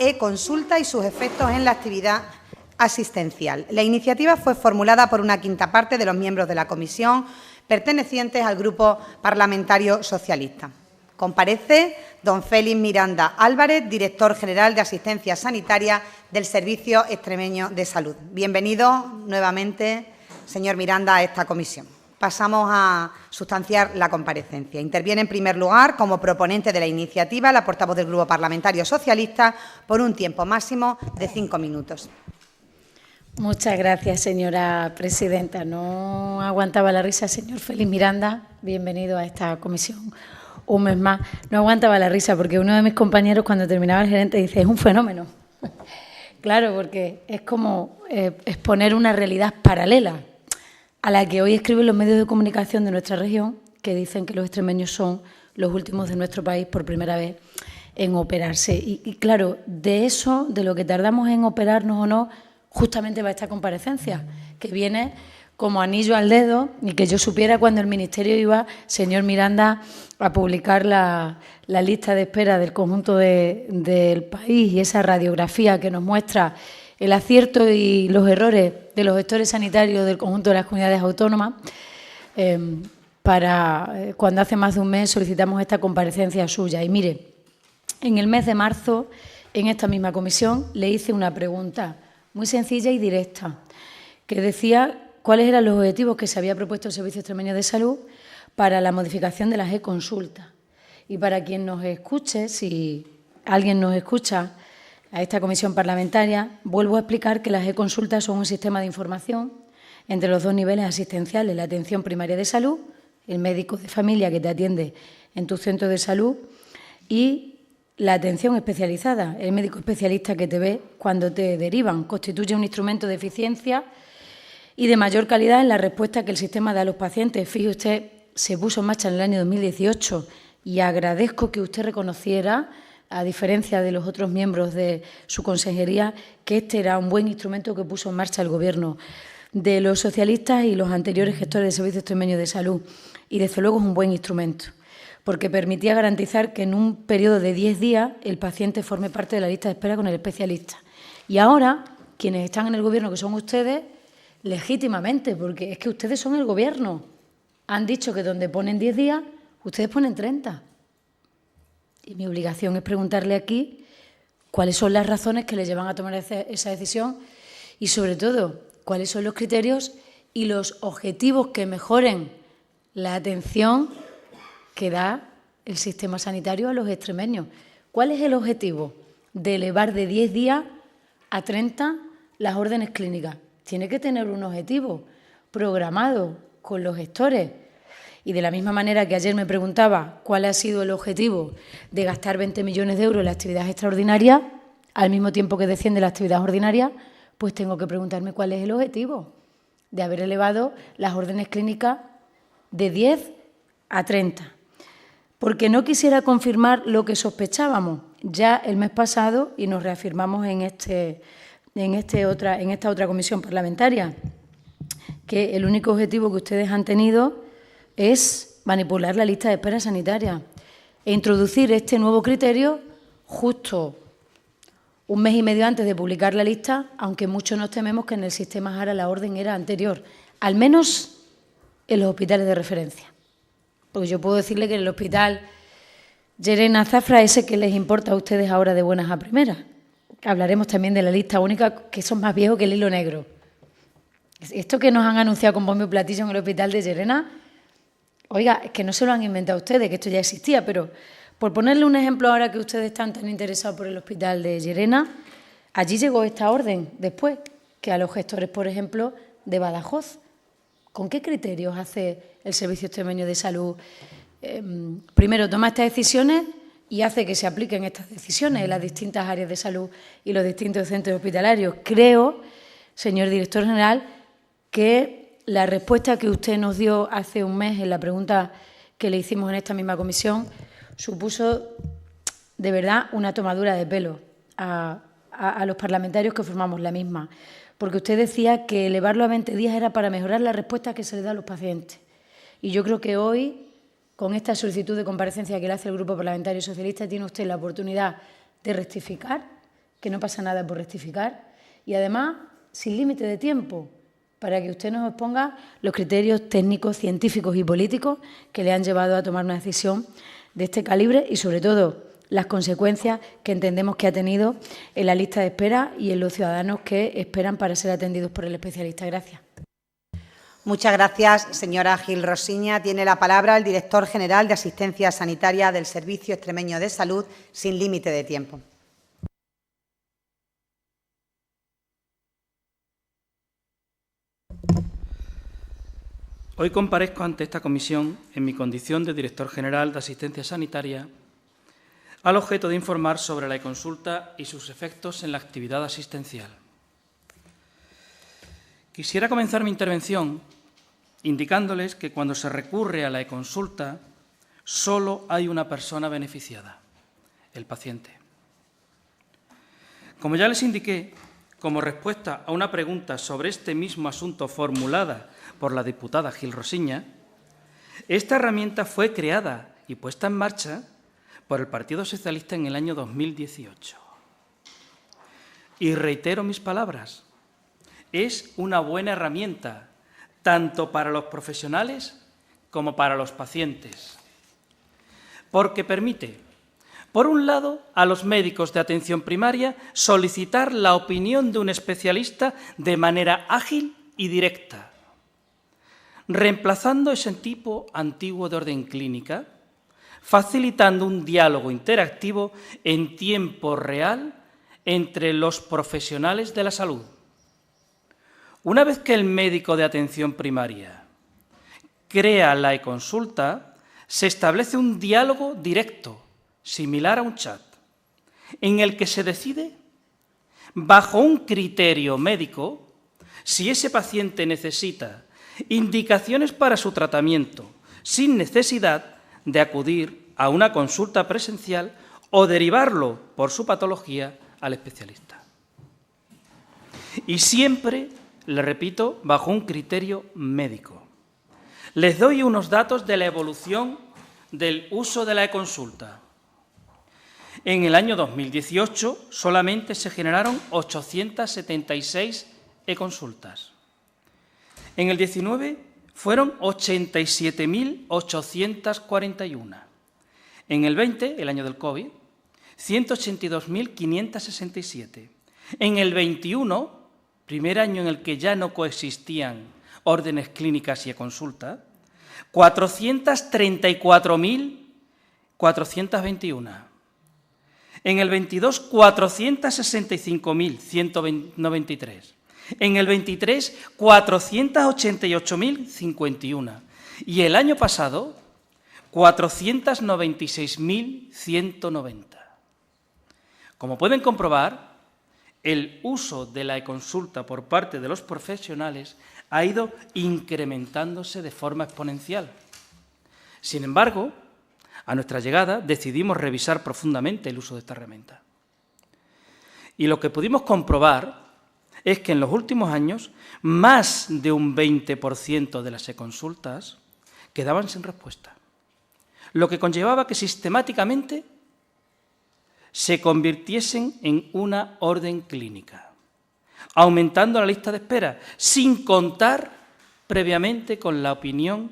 e-consulta y sus efectos en la actividad asistencial. La iniciativa fue formulada por una quinta parte de los miembros de la comisión pertenecientes al Grupo Parlamentario Socialista. Comparece don Félix Miranda Álvarez, director general de Asistencia Sanitaria del Servicio Extremeño de Salud. Bienvenido nuevamente, señor Miranda, a esta comisión. Pasamos a sustanciar la comparecencia. Interviene en primer lugar, como proponente de la iniciativa, la portavoz del Grupo Parlamentario Socialista, por un tiempo máximo de 5 minutos. Muchas gracias, señora presidenta. No aguantaba la risa, señor Félix Miranda. Bienvenido a esta comisión un mes más. No aguantaba la risa porque uno de mis compañeros, cuando terminaba el gerente, dice: es un fenómeno. Claro, porque es como exponer una realidad paralela a la que hoy escriben los medios de comunicación de nuestra región, que dicen que los extremeños son los últimos de nuestro país por primera vez en operarse. Y claro, de eso, de lo que tardamos en operarnos o no, justamente va esta comparecencia, que viene como anillo al dedo, y que yo supiera cuando el Ministerio iba, señor Miranda, a publicar la lista de espera del conjunto del país y esa radiografía que nos muestra el acierto y los errores de los gestores sanitarios del conjunto de las comunidades autónomas, cuando hace más de un mes solicitamos esta comparecencia suya. Y mire, en el mes de marzo, en esta misma comisión, le hice una pregunta muy sencilla y directa, que decía cuáles eran los objetivos que se había propuesto el Servicio Extremeño de Salud para la modificación de las e-consultas. Y para quien nos escuche, si alguien nos escucha a esta comisión parlamentaria, vuelvo a explicar que las e-consultas son un sistema de información entre los dos niveles asistenciales, la atención primaria de salud, el médico de familia que te atiende en tu centro de salud, y la atención especializada, el médico especialista que te ve cuando te derivan. Constituye un instrumento de eficiencia y de mayor calidad en la respuesta que el sistema da a los pacientes. Fíjese usted, se puso en marcha en el año 2018 y agradezco que usted reconociera, a diferencia de los otros miembros de su consejería, que este era un buen instrumento que puso en marcha el Gobierno de los socialistas y los anteriores gestores del Servicio Extremeño de Salud. Y, desde luego, es un buen instrumento, porque permitía garantizar que en un periodo de 10 días el paciente forme parte de la lista de espera con el especialista. Y ahora, quienes están en el Gobierno, que son ustedes, legítimamente, porque es que ustedes son el Gobierno, han dicho que donde ponen 10 días, ustedes ponen 30. Y mi obligación es preguntarle aquí cuáles son las razones que les llevan a tomar esa decisión y, sobre todo, cuáles son los criterios y los objetivos que mejoren la atención que da el sistema sanitario a los extremeños. ¿Cuál es el objetivo de elevar de 10 días a 30 las órdenes clínicas? Tiene que tener un objetivo programado con los gestores. Y de la misma manera que ayer me preguntaba cuál ha sido el objetivo de gastar 20 millones de euros en la actividad extraordinaria, al mismo tiempo que desciende la actividad ordinaria, pues tengo que preguntarme cuál es el objetivo de haber elevado las órdenes clínicas de 10 a 30. Porque no quisiera confirmar lo que sospechábamos ya el mes pasado y nos reafirmamos en esta otra comisión parlamentaria, que el único objetivo que ustedes han tenido es manipular la lista de espera sanitaria e introducir este nuevo criterio justo un mes y medio antes de publicar la lista, aunque muchos nos tememos que en el sistema JARA la orden era anterior, al menos en los hospitales de referencia. Porque yo puedo decirle que en el hospital Llerena Zafra, ese que les importa a ustedes ahora de buenas a primeras. Hablaremos también de la lista única, que son más viejos que el hilo negro. Esto que nos han anunciado con bombo y platillo en el hospital de Llerena, oiga, es que no se lo han inventado ustedes, que esto ya existía, pero por ponerle un ejemplo ahora que ustedes están tan interesados por el hospital de Llerena, allí llegó esta orden después que a los gestores, por ejemplo, de Badajoz. ¿Con qué criterios hace el Servicio Extremeño de Salud? Primero, toma estas decisiones y hace que se apliquen estas decisiones en las distintas áreas de salud y los distintos centros hospitalarios. Creo, señor director general, que la respuesta que usted nos dio hace un mes en la pregunta que le hicimos en esta misma comisión supuso de verdad una tomadura de pelo a los parlamentarios que formamos la misma, porque usted decía que elevarlo a 20 días era para mejorar la respuesta que se le da a los pacientes. Y yo creo que hoy, con esta solicitud de comparecencia que le hace el Grupo Parlamentario Socialista, tiene usted la oportunidad de rectificar que no pasa nada por rectificar y además sin límite de tiempo, para que usted nos exponga los criterios técnicos, científicos y políticos que le han llevado a tomar una decisión de este calibre y, sobre todo, las consecuencias que entendemos que ha tenido en la lista de espera y en los ciudadanos que esperan para ser atendidos por el especialista. Gracias. Muchas gracias, señora Gil Rosiña. Tiene la palabra el director general de Asistencia Sanitaria del Servicio Extremeño de Salud, sin límite de tiempo. Hoy comparezco ante esta comisión en mi condición de director general de Asistencia Sanitaria al objeto de informar sobre la e-consulta y sus efectos en la actividad asistencial. Quisiera comenzar mi intervención indicándoles que cuando se recurre a la e-consulta solo hay una persona beneficiada, el paciente. Como ya les indiqué, como respuesta a una pregunta sobre este mismo asunto formulada por la diputada Gil Rosiña, esta herramienta fue creada y puesta en marcha por el Partido Socialista en el año 2018. Y reitero mis palabras, es una buena herramienta tanto para los profesionales como para los pacientes, porque permite, por un lado, a los médicos de atención primaria solicitar la opinión de un especialista de manera ágil y directa, reemplazando ese tipo antiguo de orden clínica, facilitando un diálogo interactivo en tiempo real entre los profesionales de la salud. Una vez que el médico de atención primaria crea la e-consulta, se establece un diálogo directo, similar a un chat, en el que se decide, bajo un criterio médico, si ese paciente necesita indicaciones para su tratamiento, sin necesidad de acudir a una consulta presencial o derivarlo por su patología al especialista. Y siempre, le repito, bajo un criterio médico. Les doy unos datos de la evolución del uso de la e-consulta. En el año 2018 solamente se generaron 876 e-consultas. En el 19 fueron 87.841. En el 20, el año del COVID, 182.567. En el 21, primer año en el que ya no coexistían órdenes clínicas y e-consulta, 434.421. En el 22, 465.193. En el 23, 488.051. Y el año pasado, 496.190. Como pueden comprobar, el uso de la e-consulta por parte de los profesionales ha ido incrementándose de forma exponencial. Sin embargo, a nuestra llegada decidimos revisar profundamente el uso de esta herramienta. Y lo que pudimos comprobar es que en los últimos años más de un 20% de las e-consultas quedaban sin respuesta, lo que conllevaba que sistemáticamente se convirtiesen en una orden clínica, aumentando la lista de espera, sin contar previamente con la opinión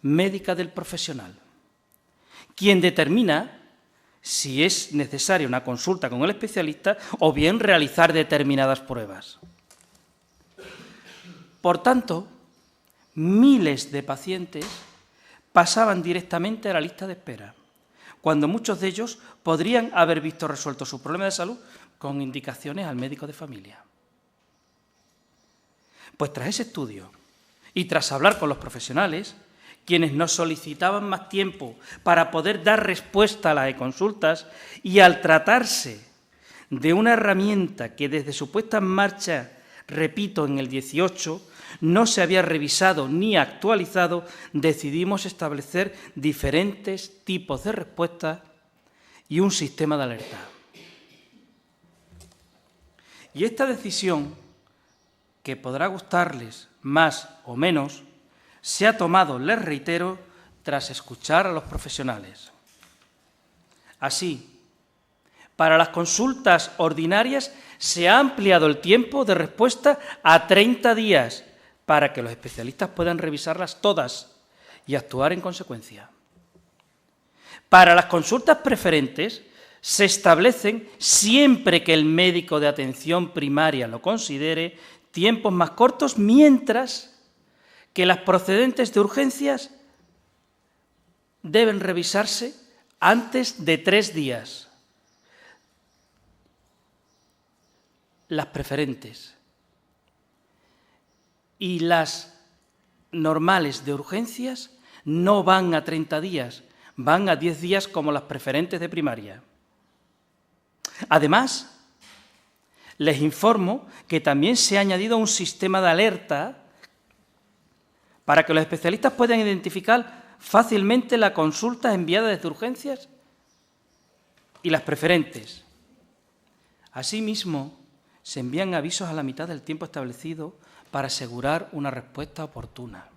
médica del profesional, quien determina si es necesaria una consulta con el especialista o bien realizar determinadas pruebas. Por tanto, miles de pacientes pasaban directamente a la lista de espera, cuando muchos de ellos podrían haber visto resuelto su problema de salud con indicaciones al médico de familia. Pues tras ese estudio y tras hablar con los profesionales, quienes nos solicitaban más tiempo para poder dar respuesta a las e-consultas, y al tratarse de una herramienta que desde su puesta en marcha, repito, en el 18, no se había revisado ni actualizado, decidimos establecer diferentes tipos de respuestas y un sistema de alerta. Y esta decisión, que podrá gustarles más o menos, se ha tomado, les reitero, tras escuchar a los profesionales. Así, Para las consultas ordinarias se ha ampliado el tiempo de respuesta a 30 días para que los especialistas puedan revisarlas todas y actuar en consecuencia. Para las consultas preferentes se establecen, siempre que el médico de atención primaria lo considere, tiempos más cortos, mientras que las procedentes de urgencias deben revisarse antes de 3 días. Las preferentes y las normales de urgencias no van a 30 días, van a 10 días como las preferentes de primaria. Además, les informo que también se ha añadido un sistema de alerta para que los especialistas puedan identificar fácilmente la consulta enviada desde urgencias y las preferentes. Asimismo, se envían avisos a la mitad del tiempo establecido para asegurar una respuesta oportuna.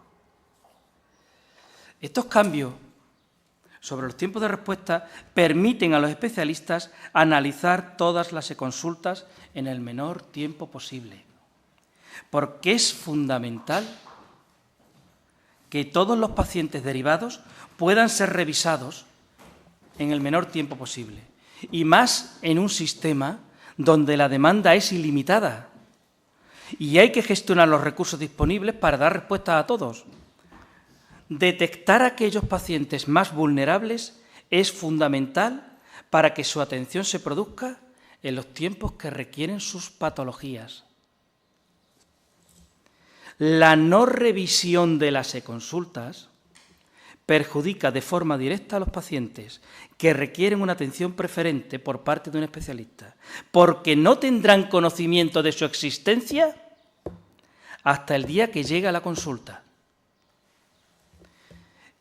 Estos cambios sobre los tiempos de respuesta permiten a los especialistas analizar todas las consultas en el menor tiempo posible, porque es fundamental que todos los pacientes derivados puedan ser revisados en el menor tiempo posible, y más en un sistema donde la demanda es ilimitada y hay que gestionar los recursos disponibles para dar respuesta a todos. Detectar a aquellos pacientes más vulnerables es fundamental para que su atención se produzca en los tiempos que requieren sus patologías. La no revisión de las e-consultas perjudica de forma directa a los pacientes que requieren una atención preferente por parte de un especialista, porque no tendrán conocimiento de su existencia hasta el día que llega la consulta.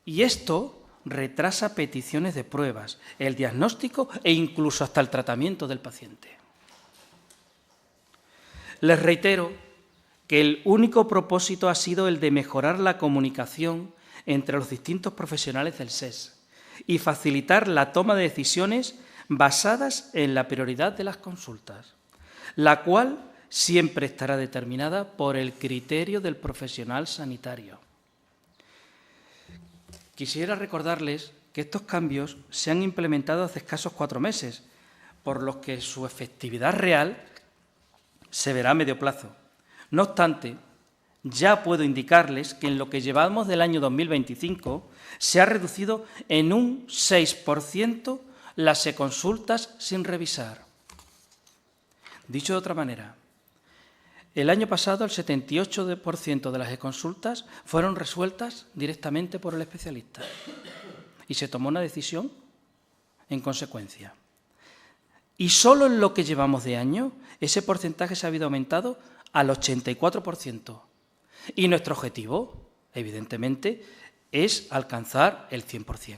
Y esto retrasa peticiones de pruebas, el diagnóstico e incluso hasta el tratamiento del paciente. Les reitero que el único propósito ha sido el de mejorar la comunicación entre los distintos profesionales del SES y facilitar la toma de decisiones basadas en la prioridad de las consultas, la cual siempre estará determinada por el criterio del profesional sanitario. Quisiera recordarles que estos cambios se han implementado hace escasos 4 meses, por lo que su efectividad real se verá a medio plazo. No obstante, ya puedo indicarles que en lo que llevamos del año 2025 se ha reducido en un 6% las e-consultas sin revisar. Dicho de otra manera, el año pasado el 78% de las e-consultas fueron resueltas directamente por el especialista y se tomó una decisión en consecuencia. Y solo en lo que llevamos de año, ese porcentaje se ha habido aumentado al 84%. Y nuestro objetivo, evidentemente, es alcanzar el 100%.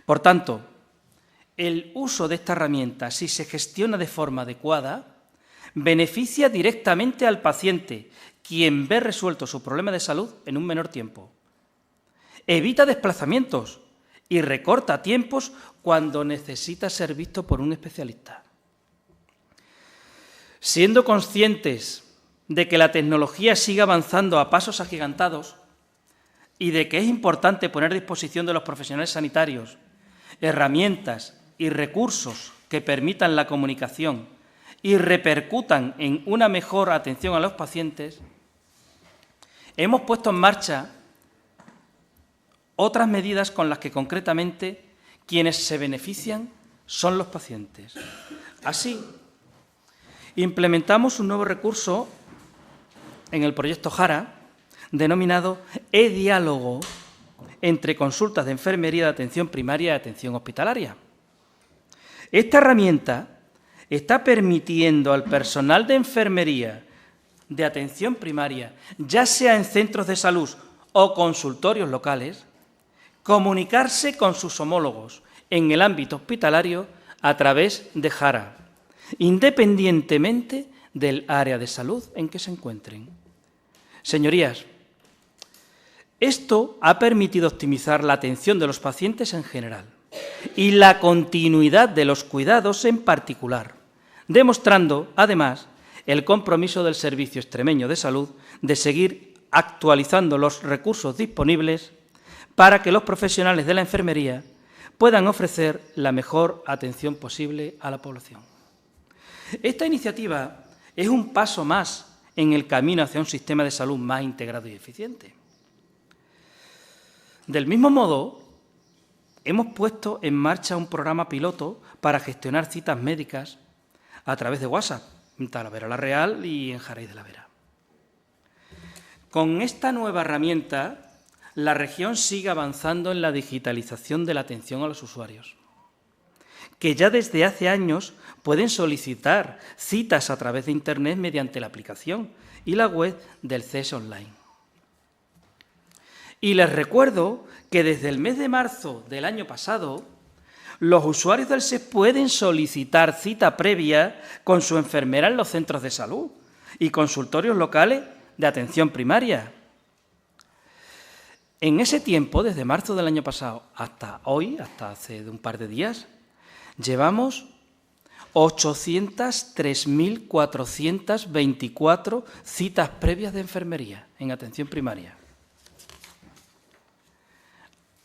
Por tanto, el uso de esta herramienta, si se gestiona de forma adecuada, beneficia directamente al paciente, quien ve resuelto su problema de salud en un menor tiempo. Evita desplazamientos y recorta tiempos cuando necesita ser visto por un especialista. Siendo conscientes de que la tecnología sigue avanzando a pasos agigantados y de que es importante poner a disposición de los profesionales sanitarios herramientas y recursos que permitan la comunicación y repercutan en una mejor atención a los pacientes, hemos puesto en marcha otras medidas con las que concretamente quienes se benefician son los pacientes. Así, implementamos un nuevo recurso en el proyecto JARA, denominado e-diálogo entre consultas de enfermería de atención primaria y atención hospitalaria. Esta herramienta está permitiendo al personal de enfermería de atención primaria, ya sea en centros de salud o consultorios locales, comunicarse con sus homólogos en el ámbito hospitalario a través de JARA, independientemente del área de salud en que se encuentren. Señorías, esto ha permitido optimizar la atención de los pacientes en general, y la continuidad de los cuidados en particular, demostrando, además, el compromiso del Servicio Extremeño de Salud de seguir actualizando los recursos disponibles para que los profesionales de la enfermería puedan ofrecer la mejor atención posible a la población. Esta iniciativa es un paso más en el camino hacia un sistema de salud más integrado y eficiente. Del mismo modo, hemos puesto en marcha un programa piloto para gestionar citas médicas a través de WhatsApp, en Talavera la Real y en Jarez de la Vera. Con esta nueva herramienta, la región sigue avanzando en la digitalización de la atención a los usuarios, que ya desde hace años pueden solicitar citas a través de Internet mediante la aplicación y la web del CES Online. Y les recuerdo que desde el mes de marzo del año pasado, los usuarios del SES pueden solicitar cita previa con su enfermera en los centros de salud y consultorios locales de atención primaria. En ese tiempo, desde marzo del año pasado hasta hoy, hasta hace un par de días, llevamos 803.424 citas previas de enfermería en atención primaria.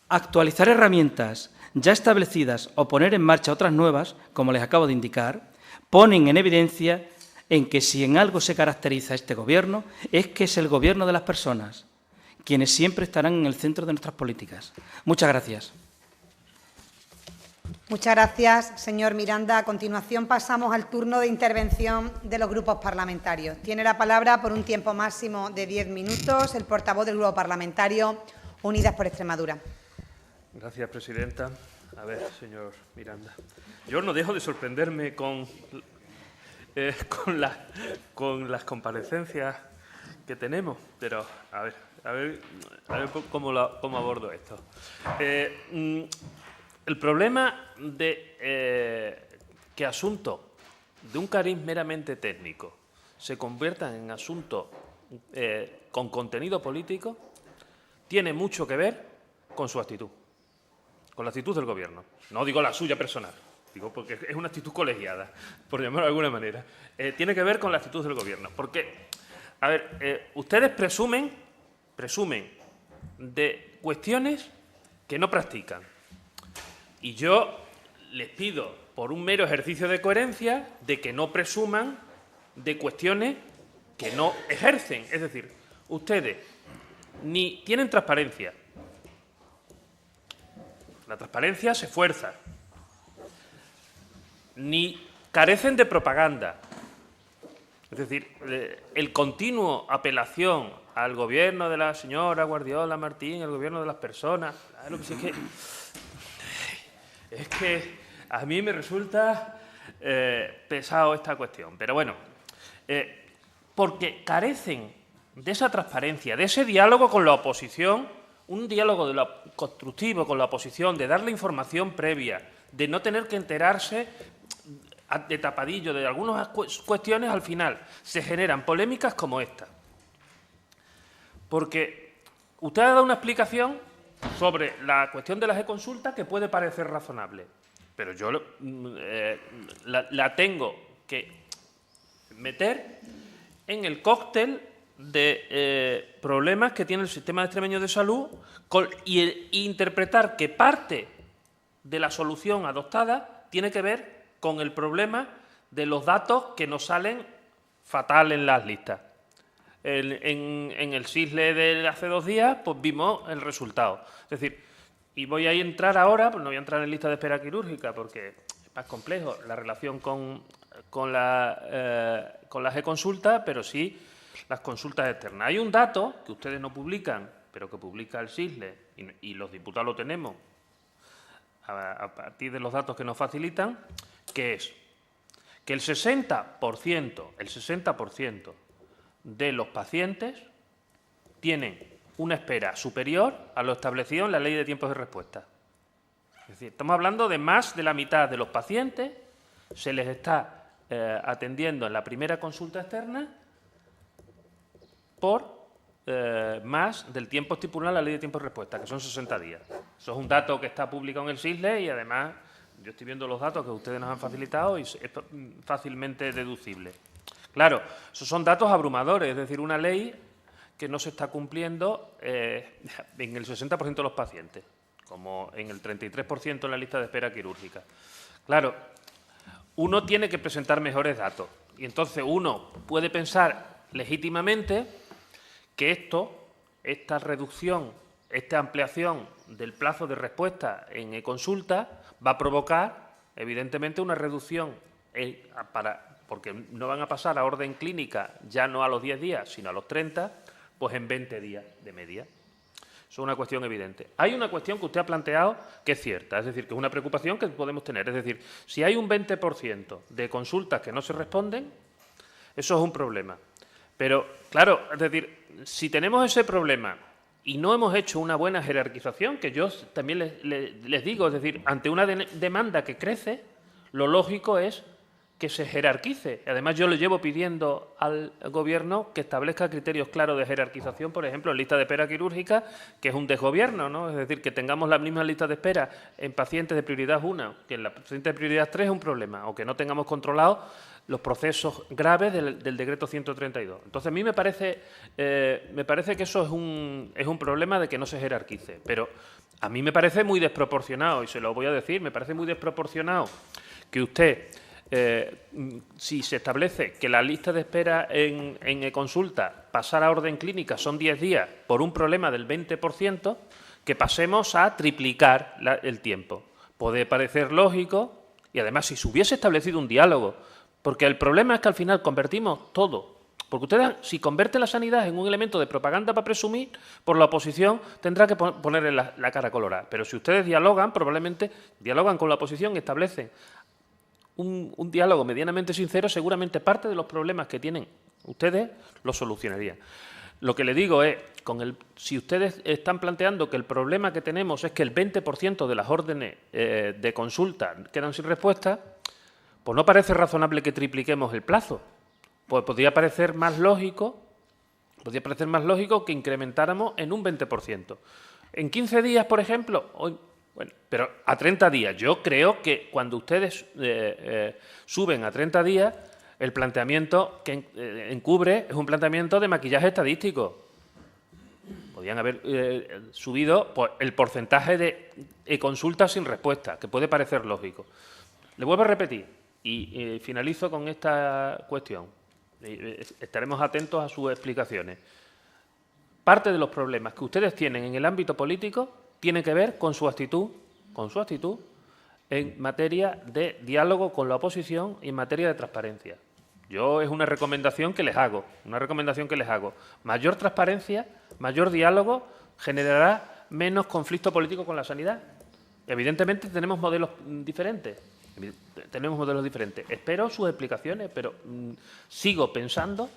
Actualizar herramientas ya establecidas o poner en marcha otras nuevas, como les acabo de indicar, ponen en evidencia en que si en algo se caracteriza este Gobierno es que es el Gobierno de las personas, quienes siempre estarán en el centro de nuestras políticas. Muchas gracias. Muchas gracias, señor Miranda. A continuación pasamos al turno de intervención de los grupos parlamentarios. Tiene la palabra por un tiempo máximo de 10 minutos el portavoz del Grupo Parlamentario Unidas por Extremadura. Gracias, presidenta. A ver, señor Miranda, yo no dejo de sorprenderme con las comparecencias que tenemos, pero a ver cómo abordo esto. El problema de que asuntos de un cariz meramente técnico se conviertan en asuntos con contenido político tiene mucho que ver con su actitud. Con la actitud del Gobierno. No digo la suya personal, digo porque es una actitud colegiada, por llamarlo de alguna manera. Tiene que ver con la actitud del Gobierno. Porque, a ver, ustedes presumen de cuestiones que no practican. Y yo les pido, por un mero ejercicio de coherencia, de que no presuman de cuestiones que no ejercen. Es decir, ustedes ni tienen transparencia. La transparencia se fuerza. Ni carecen de propaganda. Es decir, el continuo apelación al gobierno de la señora Guardiola Martín, el gobierno de las personas, lo que sí es que a mí me resulta pesado esta cuestión. Pero bueno, porque carecen de esa transparencia, de ese diálogo con la oposición, un diálogo constructivo con la oposición, de darle información previa, de no tener que enterarse de tapadillo de algunas cuestiones, al final se generan polémicas como esta. Porque usted ha dado una explicación sobre la cuestión de las e-consultas que puede parecer razonable, pero yo la tengo que meter en el cóctel de problemas que tiene el sistema extremeño de salud e interpretar que parte de la solución adoptada tiene que ver con el problema de los datos que nos salen fatal en las listas. En el SISLE de hace 2 días pues vimos el resultado. Es decir, y voy a entrar ahora, pues no voy a entrar en lista de espera quirúrgica porque es más complejo la relación con las e-consultas, pero sí las consultas externas. Hay un dato que ustedes no publican, pero que publica el SISLE, y los diputados lo tenemos a partir de los datos que nos facilitan, que es que el 60% de los pacientes tienen una espera superior a lo establecido en la Ley de Tiempos de Respuesta. Es decir, estamos hablando de más de la mitad de los pacientes se les está atendiendo en la primera consulta externa por más del tiempo estipulado en la Ley de Tiempo de Respuesta, que son 60 días. Eso es un dato que está publicado en el SISLE y, además, yo estoy viendo los datos que ustedes nos han facilitado y es fácilmente deducible. Claro, esos son datos abrumadores, es decir, una ley que no se está cumpliendo en el 60% de los pacientes, como en el 33% en la lista de espera quirúrgica. Claro, uno tiene que presentar mejores datos y entonces uno puede pensar legítimamente que esta reducción, esta ampliación del plazo de respuesta en e-consulta va a provocar, evidentemente, una reducción porque no van a pasar a orden clínica ya no a los 10 días, sino a los 30, pues en 20 días de media. Eso es una cuestión evidente. Hay una cuestión que usted ha planteado que es cierta, es decir, que es una preocupación que podemos tener. Es decir, si hay un 20% de consultas que no se responden, eso es un problema. Pero, claro, es decir, si tenemos ese problema y no hemos hecho una buena jerarquización, que yo también les digo, es decir, ante una demanda que crece, lo lógico es que se jerarquice. Además, yo le llevo pidiendo al Gobierno que establezca criterios claros de jerarquización, por ejemplo, en lista de espera quirúrgica, que es un desgobierno, ¿no? Es decir, que tengamos las mismas listas de espera en pacientes de prioridad 1, que en la pacientes de prioridad 3 es un problema, o que no tengamos controlados los procesos graves del decreto 132. Entonces, a mí me parece que eso es un problema de que no se jerarquice, pero a mí me parece muy desproporcionado, y se lo voy a decir, me parece muy desproporcionado que usted, si se establece que la lista de espera en e-consulta, pasar a orden clínica son 10 días por un problema del 20%, que pasemos a triplicar el tiempo. Puede parecer lógico, y además si se hubiese establecido un diálogo, porque el problema es que al final convertimos todo. Porque ustedes, si convierten la sanidad en un elemento de propaganda para presumir, por la oposición tendrá que ponerle la cara colorada. Pero si ustedes dialogan, probablemente dialogan con la oposición y establecen un diálogo medianamente sincero, seguramente parte de los problemas que tienen ustedes los solucionarían. Lo que le digo es, si ustedes están planteando que el problema que tenemos es que el 20% de las órdenes de consulta quedan sin respuesta, pues no parece razonable que tripliquemos el plazo. Pues podría parecer más lógico que incrementáramos en un 20%. En 15 días, por ejemplo, bueno, pero a 30 días. Yo creo que cuando ustedes suben a 30 días, el planteamiento que encubre es un planteamiento de maquillaje estadístico. Podrían haber subido pues, el porcentaje de consultas sin respuesta, que puede parecer lógico. Le vuelvo a repetir y finalizo con esta cuestión. Estaremos atentos a sus explicaciones. Parte de los problemas que ustedes tienen en el ámbito político tiene que ver con su actitud en materia de diálogo con la oposición y en materia de transparencia. Es una recomendación que les hago, Mayor transparencia, mayor diálogo generará menos conflicto político con la sanidad. Evidentemente tenemos modelos diferentes. Espero sus explicaciones, pero sigo pensando,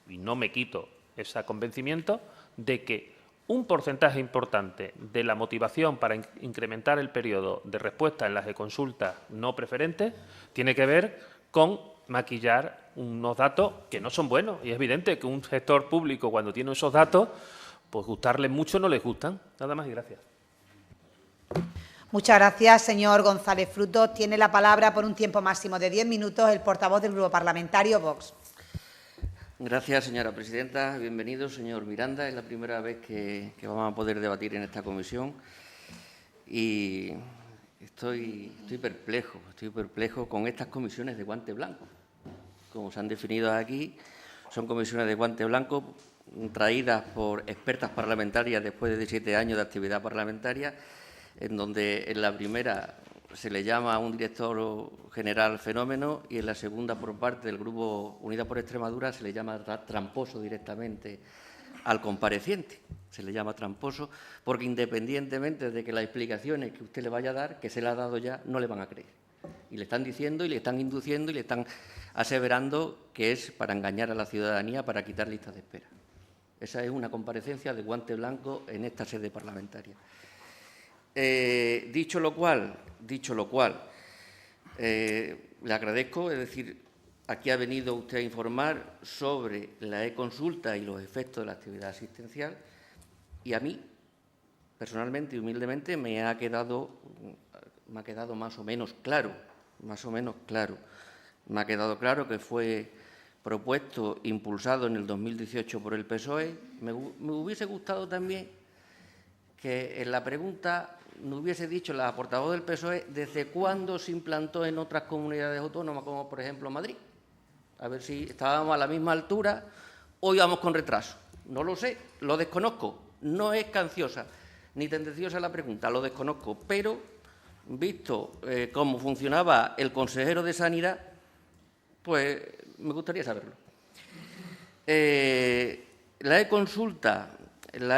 y no me quito ese convencimiento, de que un porcentaje importante de la motivación para incrementar el periodo de respuesta en las e-consultas no preferentes tiene que ver con maquillar unos datos que no son buenos. Y es evidente que un sector público, cuando tiene esos datos, pues gustarles mucho no les gustan. Nada más y gracias. Muchas gracias, señor González Frutos. Tiene la palabra por un tiempo máximo de 10 minutos el portavoz del Grupo Parlamentario Vox. Gracias, señora presidenta. Bienvenido, señor Miranda. Es la primera vez que vamos a poder debatir en esta comisión y estoy perplejo con estas comisiones de guante blanco. Como se han definido aquí, son comisiones de guante blanco traídas por expertas parlamentarias después de 17 años de actividad parlamentaria, en donde en la primera se le llama a un director general fenómeno y en la segunda, por parte del Grupo Unidas por Extremadura, se le llama tramposo directamente al compareciente. Se le llama tramposo porque, independientemente de que las explicaciones que usted le vaya a dar, que se le ha dado ya, no le van a creer. Y le están diciendo y le están induciendo y le están aseverando que es para engañar a la ciudadanía, para quitar listas de espera. Esa es una comparecencia de guante blanco en esta sede parlamentaria. Dicho lo cual, le agradezco, es decir, aquí ha venido usted a informar sobre la e-consulta y los efectos de la actividad asistencial, y a mí, personalmente y humildemente, me ha quedado más o menos claro. Me ha quedado claro que fue propuesto, impulsado en el 2018 por el PSOE. Me hubiese gustado también que en la pregunta me hubiese dicho la portavoz del PSOE desde cuándo se implantó en otras comunidades autónomas, como por ejemplo Madrid. A ver si estábamos a la misma altura o íbamos con retraso. No lo sé, lo desconozco. No es canciosa ni tendenciosa la pregunta, lo desconozco, pero visto cómo funcionaba el consejero de Sanidad, pues me gustaría saberlo. La e-consulta nos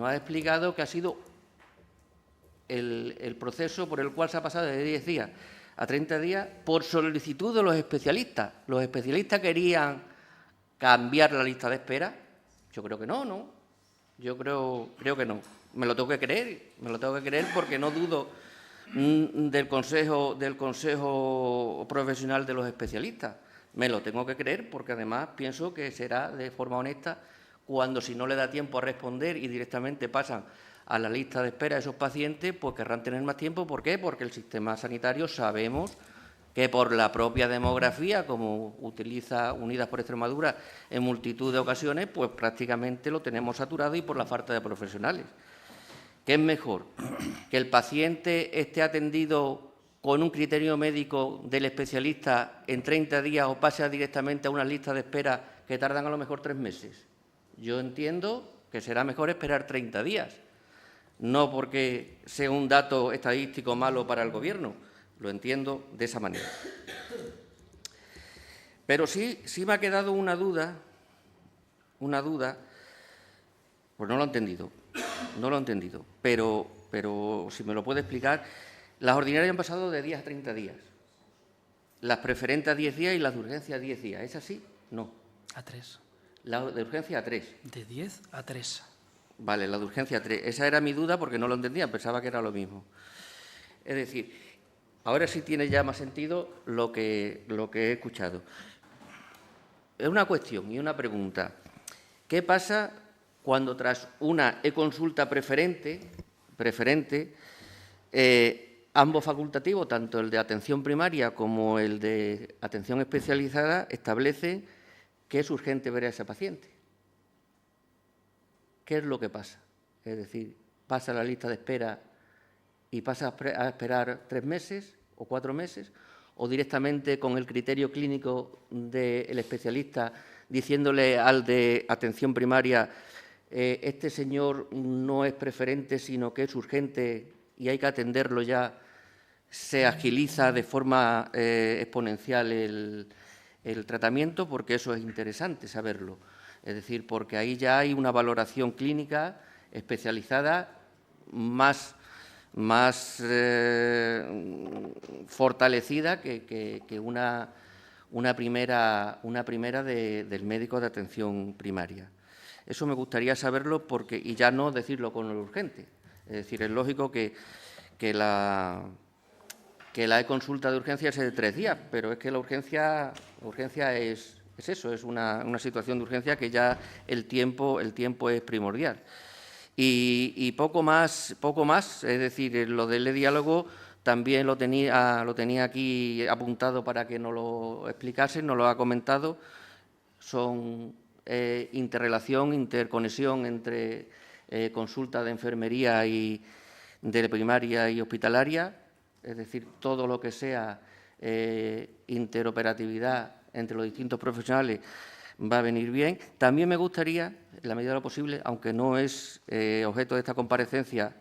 ha explicado que ha sido el proceso por el cual se ha pasado de 10 días a 30 días por solicitud de los especialistas. ¿Los especialistas querían cambiar la lista de espera? Yo creo que no, ¿no? Yo creo que no. Me lo tengo que creer porque no dudo del consejo profesional de los especialistas. Me lo tengo que creer porque además pienso que será de forma honesta cuando, si no le da tiempo a responder y directamente pasan a la lista de espera a esos pacientes, pues querrán tener más tiempo. ¿Por qué? Porque el sistema sanitario sabemos que por la propia demografía, como utiliza Unidas por Extremadura en multitud de ocasiones, pues prácticamente lo tenemos saturado, y por la falta de profesionales. ¿Qué es mejor? ¿Que el paciente esté atendido con un criterio médico del especialista en 30 días o pase directamente a una lista de espera que tardan a lo mejor 3 meses? Yo entiendo que será mejor esperar 30 días, no porque sea un dato estadístico malo para el Gobierno, lo entiendo de esa manera. Pero sí me ha quedado una duda, pues no lo he entendido, pero si me lo puede explicar. Las ordinarias han pasado de 10 a 30 días, las preferentes a 10 días y las de urgencia a 10 días. ¿Es así? No. A 3. La de urgencia a 3. De 10 a 3. Vale, la de urgencia a 3. Esa era mi duda porque no lo entendía, pensaba que era lo mismo. Es decir, ahora sí tiene ya más sentido lo que he escuchado. Es una cuestión y una pregunta. ¿Qué pasa cuando tras una e-consulta preferente, ambos facultativos, tanto el de atención primaria como el de atención especializada, establecen que es urgente ver a ese paciente? ¿Qué es lo que pasa? Es decir, ¿pasa la lista de espera y pasa a esperar 3 meses o 4 meses? ¿O directamente con el criterio clínico del especialista diciéndole al de atención primaria este señor no es preferente sino que es urgente y hay que atenderlo ya, se agiliza de forma exponencial el tratamiento? Porque eso es interesante saberlo. Es decir, porque ahí ya hay una valoración clínica especializada más fortalecida que una primera del médico de atención primaria. Eso me gustaría saberlo y ya no decirlo con lo urgente. Es decir, es lógico que la e-consulta de urgencia es de 3 días, pero es que la urgencia es eso, es una situación de urgencia que ya el tiempo es primordial. Y poco más, es decir, lo del diálogo también lo tenía aquí apuntado para que nos lo explicase, nos lo ha comentado. Son interrelación, interconexión entre consulta de enfermería y de primaria y hospitalaria, es decir, todo lo que sea interoperatividad entre los distintos profesionales va a venir bien. También me gustaría, en la medida de lo posible, aunque no es objeto de esta comparecencia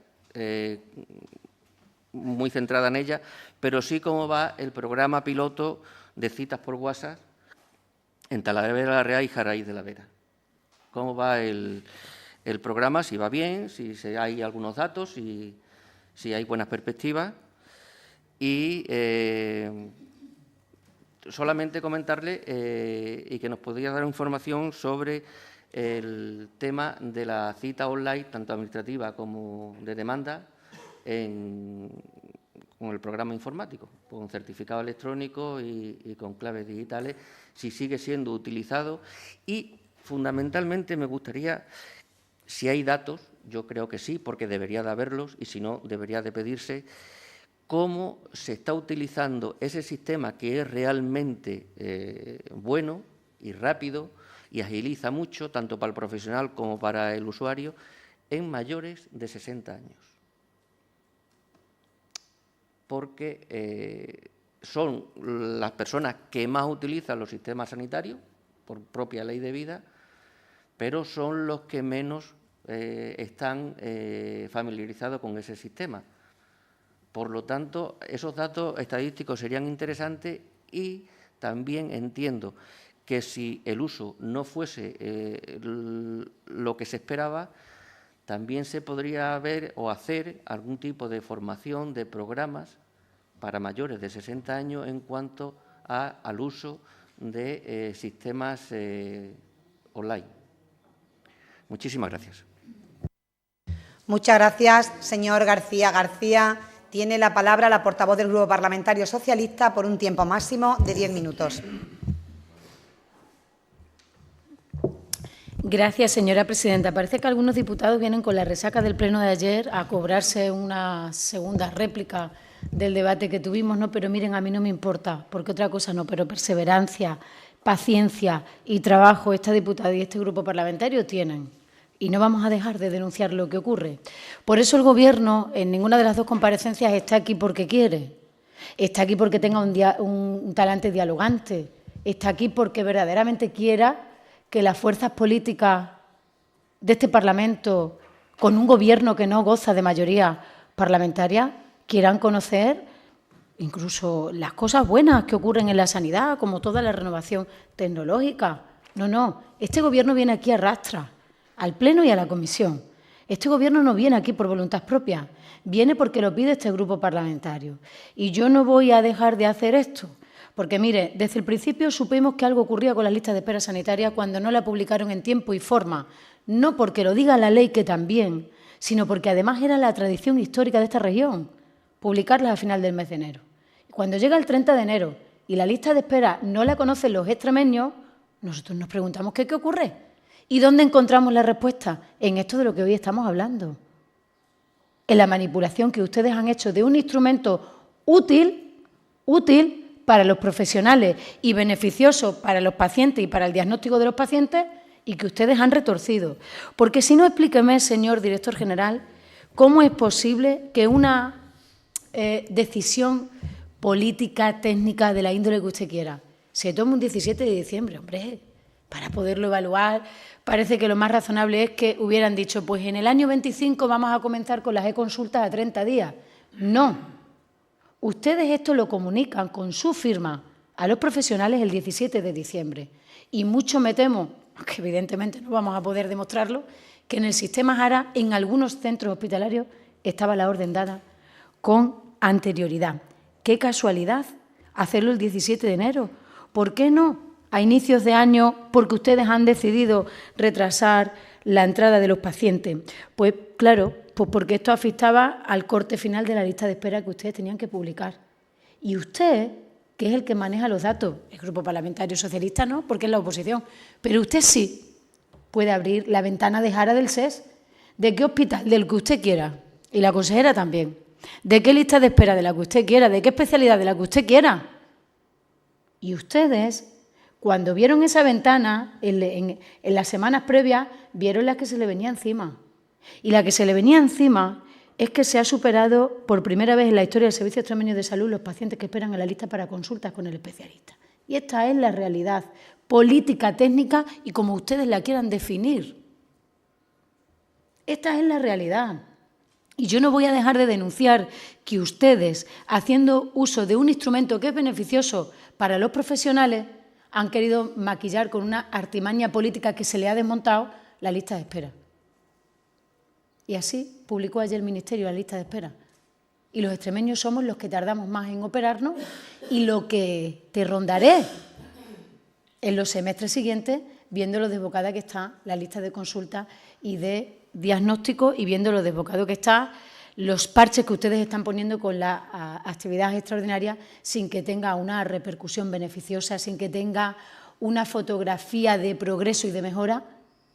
muy centrada en ella, pero sí cómo va el programa piloto de citas por WhatsApp en Talavera de la Real y Jaraíz de la Vera. ¿Cómo va el programa? Si va bien, si hay algunos datos, si hay buenas perspectivas. Y solamente comentarle y que nos podría dar información sobre el tema de la cita online, tanto administrativa como de demanda, con el programa informático, con certificado electrónico y con claves digitales, si sigue siendo utilizado. Y, fundamentalmente, me gustaría, si hay datos, yo creo que sí, porque debería de haberlos, y si no, debería de pedirse, cómo se está utilizando ese sistema que es realmente bueno y rápido y agiliza mucho, tanto para el profesional como para el usuario, en mayores de 60 años. Porque son las personas que más utilizan los sistemas sanitarios, por propia ley de vida, pero son los que menos están familiarizados con ese sistema. Por lo tanto, esos datos estadísticos serían interesantes y también entiendo que si el uso no fuese lo que se esperaba, también se podría ver o hacer algún tipo de formación de programas para mayores de 60 años en cuanto al uso de sistemas online. Muchísimas gracias. Muchas gracias, señor García García. Tiene la palabra la portavoz del Grupo Parlamentario Socialista por un tiempo máximo de 10 minutos. Gracias, señora presidenta. Parece que algunos diputados vienen con la resaca del pleno de ayer a cobrarse una segunda réplica del debate que tuvimos, ¿no? Pero miren, a mí no me importa, porque otra cosa no, pero perseverancia, paciencia y trabajo esta diputada y este grupo parlamentario tienen. Y no vamos a dejar de denunciar lo que ocurre. Por eso el Gobierno, en ninguna de las dos comparecencias, está aquí porque quiere. Está aquí porque tenga un talante dialogante. Está aquí porque verdaderamente quiera que las fuerzas políticas de este Parlamento, con un Gobierno que no goza de mayoría parlamentaria, quieran conocer incluso las cosas buenas que ocurren en la sanidad, como toda la renovación tecnológica. No, este Gobierno viene aquí a rastras, al Pleno y a la Comisión. Este Gobierno no viene aquí por voluntad propia, viene porque lo pide este grupo parlamentario. Y yo no voy a dejar de hacer esto, porque, mire, desde el principio supimos que algo ocurría con las listas de espera sanitaria cuando no la publicaron en tiempo y forma, no porque lo diga la ley, que también, sino porque además era la tradición histórica de esta región, publicarlas a final del mes de enero. Cuando llega el 30 de enero y la lista de espera no la conocen los extremeños, nosotros nos preguntamos ¿qué ocurre? ¿Y dónde encontramos la respuesta? En esto de lo que hoy estamos hablando. En la manipulación que ustedes han hecho de un instrumento útil para los profesionales y beneficioso para los pacientes y para el diagnóstico de los pacientes, y que ustedes han retorcido. Porque si no, explíqueme, señor director general, cómo es posible que una decisión política, técnica, de la índole que usted quiera, se tome un 17 de diciembre, hombre, para poderlo evaluar. Parece que lo más razonable es que hubieran dicho, pues en el año 25 vamos a comenzar con las e-consultas a 30 días. No. Ustedes esto lo comunican con su firma a los profesionales el 17 de diciembre. Y mucho me temo, que evidentemente no vamos a poder demostrarlo, que en el sistema Jara, en algunos centros hospitalarios, estaba la orden dada con anterioridad. ¡Qué casualidad hacerlo el 17 de enero! ¿Por qué no a inicios de año? Porque ustedes han decidido retrasar la entrada de los pacientes. Pues claro, pues porque esto afectaba al corte final de la lista de espera que ustedes tenían que publicar. Y usted, que es el que maneja los datos, el Grupo Parlamentario Socialista no, porque es la oposición, pero usted sí puede abrir la ventana de Jara del SES. ¿De qué hospital? Del que usted quiera. Y la consejera también. ¿De qué lista de espera? De la que usted quiera. ¿De qué especialidad? De la que usted quiera. Y ustedes, cuando vieron esa ventana, en las semanas previas, vieron la que se le venía encima. Y la que se le venía encima es que se ha superado por primera vez en la historia del Servicio Extremeño de Salud los pacientes que esperan en la lista para consultas con el especialista. Y esta es la realidad política, técnica y como ustedes la quieran definir. Esta es la realidad. Y yo no voy a dejar de denunciar que ustedes, haciendo uso de un instrumento que es beneficioso para los profesionales, han querido maquillar con una artimaña política que se le ha desmontado la lista de espera. Y así publicó ayer el Ministerio la lista de espera. Y los extremeños somos los que tardamos más en operarnos y lo que te rondaré en los semestres siguientes, viendo lo desbocada que está la lista de consultas y de diagnóstico y viendo lo desbocado que está los parches que ustedes están poniendo con las actividades extraordinarias sin que tenga una repercusión beneficiosa, sin que tenga una fotografía de progreso y de mejora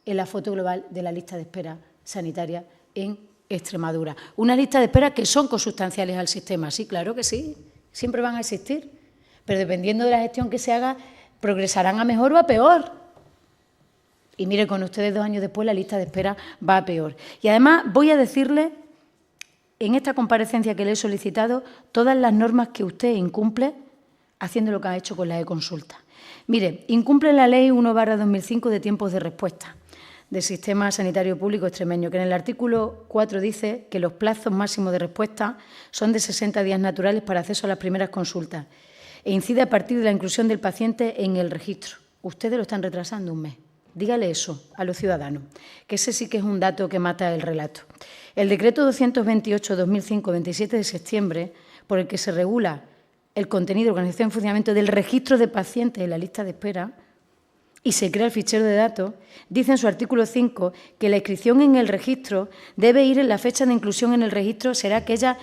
en la foto global de la lista de espera sanitaria en Extremadura. Una lista de espera que son consustanciales al sistema, sí, claro que sí, siempre van a existir, pero dependiendo de la gestión que se haga, progresarán a mejor o a peor. Y mire, con ustedes 2 años después la lista de espera va a peor. Y además voy a decirle, en esta comparecencia que le he solicitado, todas las normas que usted incumple haciendo lo que ha hecho con la e-consulta. Mire, incumple la Ley 1/2005 de tiempos de respuesta del Sistema Sanitario Público extremeño, que en el artículo 4 dice que los plazos máximos de respuesta son de 60 días naturales para acceso a las primeras consultas e incide a partir de la inclusión del paciente en el registro. Ustedes lo están retrasando 1 mes. Dígale eso a los ciudadanos, que ese sí que es un dato que mata el relato. El decreto 228/2005, 27 de septiembre, por el que se regula el contenido, organización y funcionamiento del registro de pacientes en la lista de espera y se crea el fichero de datos, dice en su artículo 5 que la inscripción en el registro debe ir en la fecha de inclusión en el registro, será aquella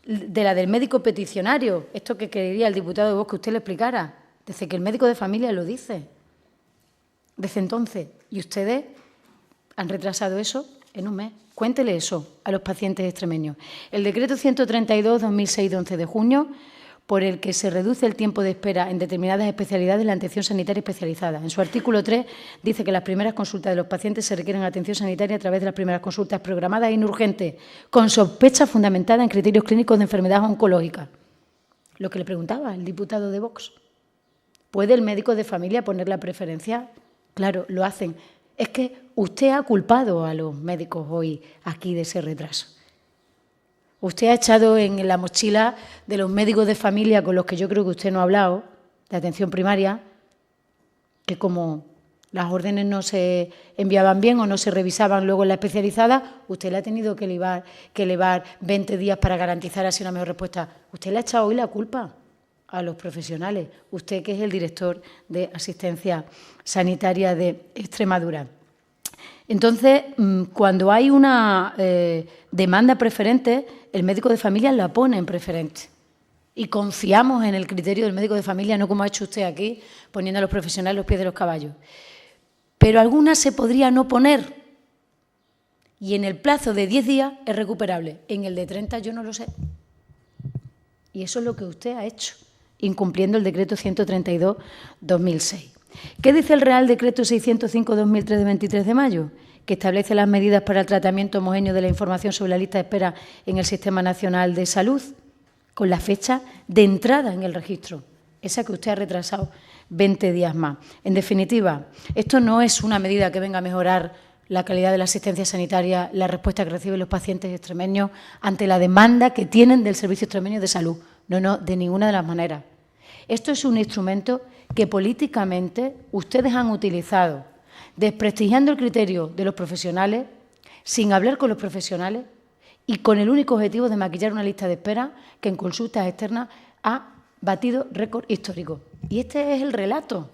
de la del médico peticionario. Esto que quería el diputado de Vox que usted le explicara, desde que el médico de familia lo dice. Desde entonces, y ustedes han retrasado eso en 1 mes. Cuéntele eso a los pacientes extremeños. El decreto 132/2006 de 11 de junio, por el que se reduce el tiempo de espera en determinadas especialidades de la atención sanitaria especializada. En su artículo 3 dice que las primeras consultas de los pacientes se requieren atención sanitaria a través de las primeras consultas programadas e urgentes, con sospecha fundamentada en criterios clínicos de enfermedad oncológica. Lo que le preguntaba el diputado de Vox. ¿Puede el médico de familia poner la preferencia? Claro, lo hacen. Es que usted ha culpado a los médicos hoy aquí de ese retraso. Usted ha echado en la mochila de los médicos de familia con los que yo creo que usted no ha hablado, de atención primaria, que como las órdenes no se enviaban bien o no se revisaban luego en la especializada, usted le ha tenido que elevar 20 días para garantizar así una mejor respuesta. Usted le ha echado hoy la culpa a los profesionales, usted que es el director de Asistencia Sanitaria de Extremadura. Entonces, cuando hay una demanda preferente, el médico de familia la pone en preferente. Y confiamos en el criterio del médico de familia, no como ha hecho usted aquí, poniendo a los profesionales los pies de los caballos. Pero algunas se podría no poner. Y en el plazo de 10 días es recuperable. En el de 30 yo no lo sé. Y eso es lo que usted ha hecho, incumpliendo el decreto 132/2006. ¿Qué dice el Real Decreto 605/2003 de 23 de mayo? Que establece las medidas para el tratamiento homogéneo de la información sobre la lista de espera en el Sistema Nacional de Salud, con la fecha de entrada en el registro, esa que usted ha retrasado 20 días más. En definitiva, esto no es una medida que venga a mejorar la calidad de la asistencia sanitaria, la respuesta que reciben los pacientes extremeños ante la demanda que tienen del Servicio Extremeño de Salud. No, de ninguna de las maneras. Esto es un instrumento que políticamente ustedes han utilizado, desprestigiando el criterio de los profesionales, sin hablar con los profesionales y con el único objetivo de maquillar una lista de espera que en consultas externas ha batido récord histórico. Y este es el relato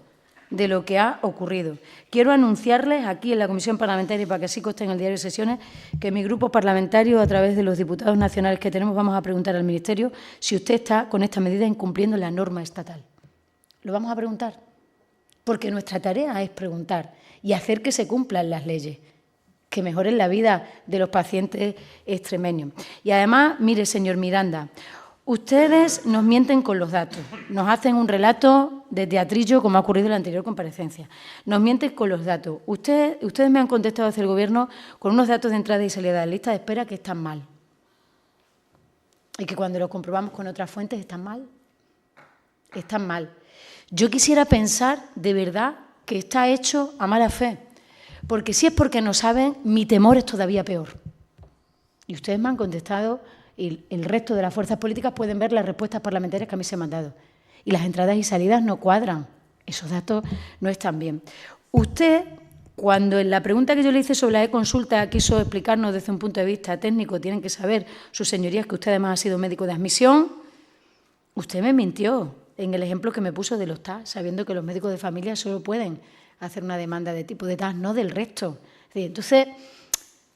de lo que ha ocurrido. Quiero anunciarles aquí en la Comisión Parlamentaria, para que así conste en el diario de sesiones, que mi grupo parlamentario, a través de los diputados nacionales que tenemos, vamos a preguntar al Ministerio si usted está con esta medida incumpliendo la norma estatal. Lo vamos a preguntar, porque nuestra tarea es preguntar y hacer que se cumplan las leyes, que mejoren la vida de los pacientes extremeños. Y además, mire, señor Miranda, ustedes nos mienten con los datos, nos hacen un relato de teatrillo como ha ocurrido en la anterior comparecencia, nos mienten con los datos. Ustedes me han contestado desde el Gobierno con unos datos de entrada y salida de la lista de espera que están mal y que cuando los comprobamos con otras fuentes están mal. Están mal. Yo quisiera pensar de verdad que está hecho a mala fe, porque si es porque no saben, mi temor es todavía peor. Y ustedes me han contestado y el resto de las fuerzas políticas pueden ver las respuestas parlamentarias que a mí se me han dado. Y las entradas y salidas no cuadran, esos datos no están bien. Usted, cuando en la pregunta que yo le hice sobre la e-consulta quiso explicarnos desde un punto de vista técnico, tienen que saber, sus señorías, que usted además ha sido médico de admisión, usted me mintió en el ejemplo que me puso de los TAS, sabiendo que los médicos de familia solo pueden hacer una demanda de tipo de TAS, no del resto. Entonces,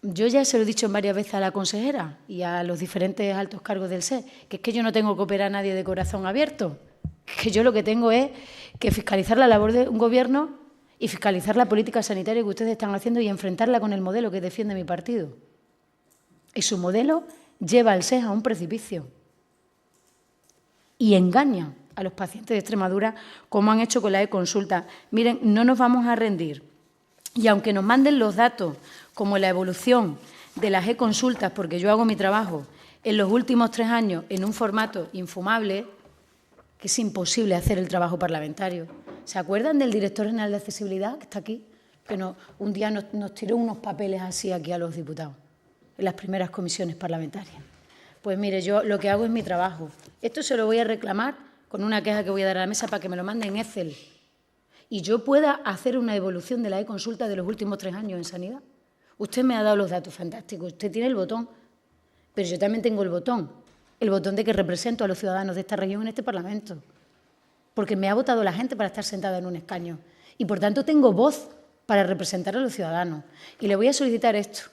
Yo ya se lo he dicho varias veces a la consejera y a los diferentes altos cargos del SES, que es que yo no tengo que operar a nadie de corazón abierto, que yo lo que tengo es que fiscalizar la labor de un gobierno y fiscalizar la política sanitaria que ustedes están haciendo y enfrentarla con el modelo que defiende mi partido. Y su modelo lleva al SES a un precipicio y engaña a los pacientes de Extremadura, como han hecho con la e-consulta. Miren, no nos vamos a rendir. Y aunque nos manden los datos, como la evolución de las e-consultas, porque yo hago mi trabajo en los últimos 3 años en un formato infumable, que es imposible hacer el trabajo parlamentario. ¿Se acuerdan del director general de accesibilidad que está aquí? Que un día nos tiró unos papeles así aquí a los diputados, en las primeras comisiones parlamentarias. Pues mire, yo lo que hago es mi trabajo. Esto se lo voy a reclamar con una queja que voy a dar a la mesa para que me lo manden en Excel y yo pueda hacer una evolución de la e-consulta de los últimos 3 años en sanidad. Usted me ha dado los datos fantásticos, usted tiene el botón, pero yo también tengo el botón de que represento a los ciudadanos de esta región en este Parlamento, porque me ha votado la gente para estar sentada en un escaño y, por tanto, tengo voz para representar a los ciudadanos. Y le voy a solicitar esto,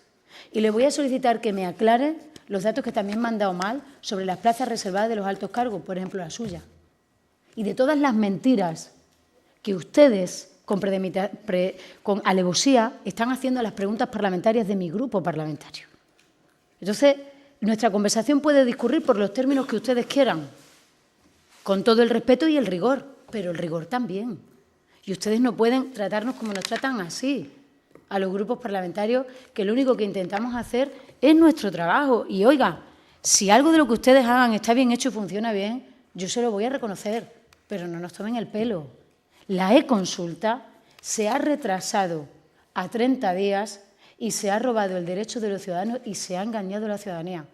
y le voy a solicitar que me aclare los datos que también me han dado mal sobre las plazas reservadas de los altos cargos, por ejemplo, la suya, y de todas las mentiras que ustedes, con alevosía, están haciendo a las preguntas parlamentarias de mi grupo parlamentario. Entonces, nuestra conversación puede discurrir por los términos que ustedes quieran, con todo el respeto y el rigor, pero el rigor también. Y ustedes no pueden tratarnos como nos tratan así, a los grupos parlamentarios, que lo único que intentamos hacer es nuestro trabajo. Y, oiga, si algo de lo que ustedes hagan está bien hecho y funciona bien, yo se lo voy a reconocer, pero no nos tomen el pelo. La e-consulta se ha retrasado a 30 días y se ha robado el derecho de los ciudadanos y se ha engañado a la ciudadanía,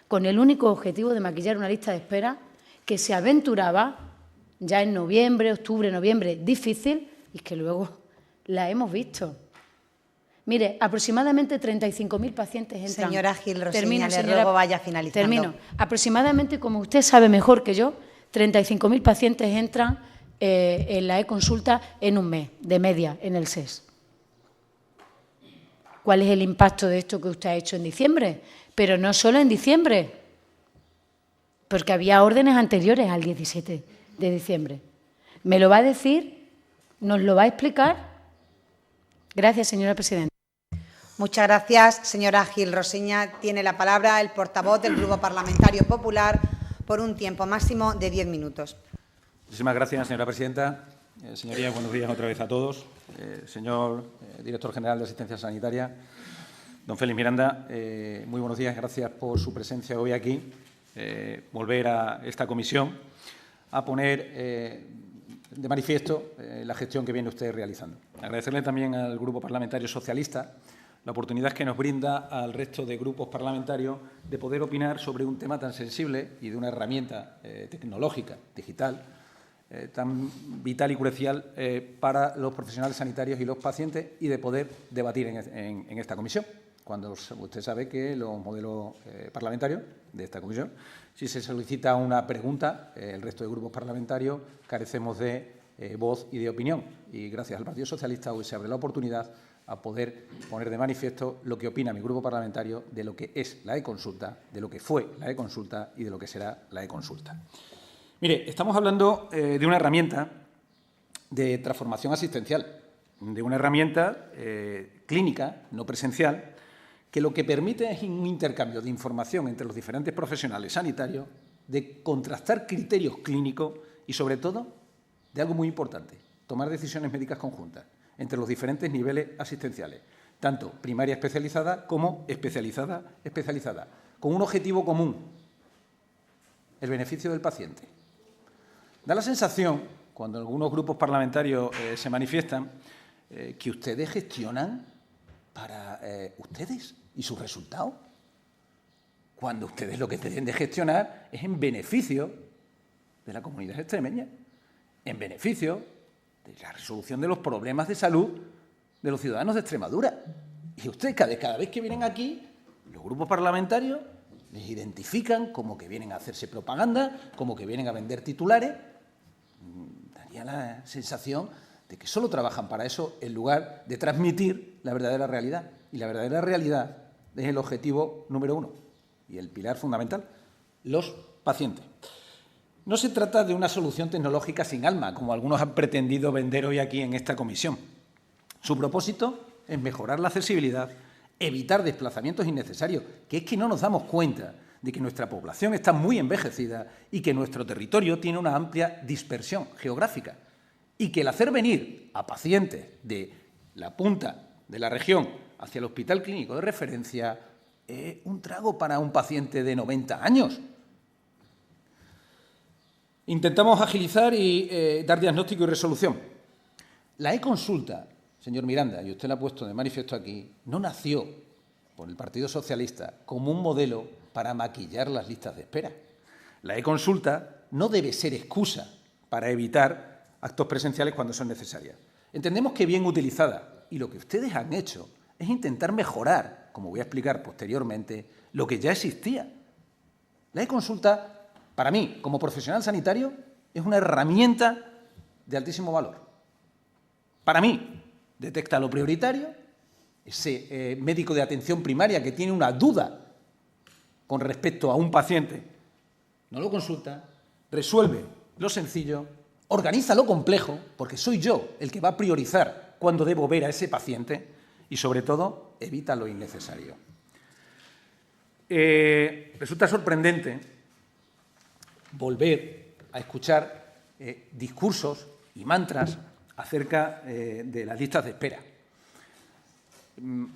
con el único objetivo de maquillar una lista de espera que se aventuraba ya en noviembre, octubre, noviembre, difícil, y que luego la hemos visto. Mire, aproximadamente 35.000 pacientes entran. Señora Gil Rosiña, le ruego vaya finalizando. Termino. Aproximadamente, como usted sabe mejor que yo, 35.000 pacientes entran en la e-consulta en un mes, de media, en el SES. ¿Cuál es el impacto de esto que usted ha hecho en diciembre? Pero no solo en diciembre, porque había órdenes anteriores al 17 de diciembre. ¿Me lo va a decir? ¿Nos lo va a explicar? Gracias, señora presidenta. Muchas gracias, señora Gil Rosiña. Tiene la palabra el portavoz del Grupo Parlamentario Popular por un tiempo máximo de 10 minutos. Muchísimas gracias, señora presidenta. Señorías, buenos días otra vez a todos. Señor director general de Asistencia Sanitaria, don Félix Miranda, muy buenos días. Gracias por su presencia hoy aquí. Volver a esta comisión a poner de manifiesto la gestión que viene usted realizando. Agradecerle también al Grupo Parlamentario Socialista la oportunidad que nos brinda al resto de grupos parlamentarios de poder opinar sobre un tema tan sensible y de una herramienta tecnológica, digital, tan vital y crucial para los profesionales sanitarios y los pacientes, y de poder debatir en esta comisión, cuando usted sabe que los modelos parlamentarios de esta comisión, si se solicita una pregunta, el resto de grupos parlamentarios carecemos de voz y de opinión. Y gracias al Partido Socialista hoy se abre la oportunidad a poder poner de manifiesto lo que opina mi grupo parlamentario de lo que es la e-consulta, de lo que fue la e-consulta y de lo que será la e-consulta. Mire, estamos hablando de una herramienta de transformación asistencial, de una herramienta clínica, no presencial, que lo que permite es un intercambio de información entre los diferentes profesionales sanitarios, de contrastar criterios clínicos y, sobre todo, de algo muy importante, tomar decisiones médicas conjuntas entre los diferentes niveles asistenciales, tanto primaria especializada como especializada, con un objetivo común, el beneficio del paciente. Da la sensación, cuando algunos grupos parlamentarios se manifiestan, que ustedes gestionan para ustedes y sus resultados, cuando ustedes lo que deben de gestionar es en beneficio de la comunidad extremeña, en beneficio de la resolución de los problemas de salud de los ciudadanos de Extremadura. Y ustedes cada vez que vienen aquí, los grupos parlamentarios les identifican como que vienen a hacerse propaganda, como que vienen a vender titulares. Daría la sensación de que solo trabajan para eso en lugar de transmitir la verdadera realidad. Y la verdadera realidad es el objetivo número 1 y el pilar fundamental, los pacientes. No se trata de una solución tecnológica sin alma, como algunos han pretendido vender hoy aquí en esta comisión. Su propósito es mejorar la accesibilidad, evitar desplazamientos innecesarios, que es que no nos damos cuenta de que nuestra población está muy envejecida y que nuestro territorio tiene una amplia dispersión geográfica y que el hacer venir a pacientes de la punta de la región hacia el hospital clínico de referencia es un trago para un paciente de 90 años. Intentamos agilizar y dar diagnóstico y resolución. La e-consulta, señor Miranda, y usted lo ha puesto de manifiesto aquí, no nació por el Partido Socialista como un modelo para maquillar las listas de espera. La e-consulta no debe ser excusa para evitar actos presenciales cuando son necesarias. Entendemos que bien utilizada, y lo que ustedes han hecho es intentar mejorar, como voy a explicar posteriormente, lo que ya existía. La e-consulta, para mí, como profesional sanitario, es una herramienta de altísimo valor. Para mí, detecta lo prioritario, ese médico de atención primaria que tiene una duda con respecto a un paciente, no lo consulta, resuelve lo sencillo, organiza lo complejo, porque soy yo el que va a priorizar cuándo debo ver a ese paciente y, sobre todo, evita lo innecesario. Resulta sorprendente volver a escuchar discursos y mantras acerca de las listas de espera.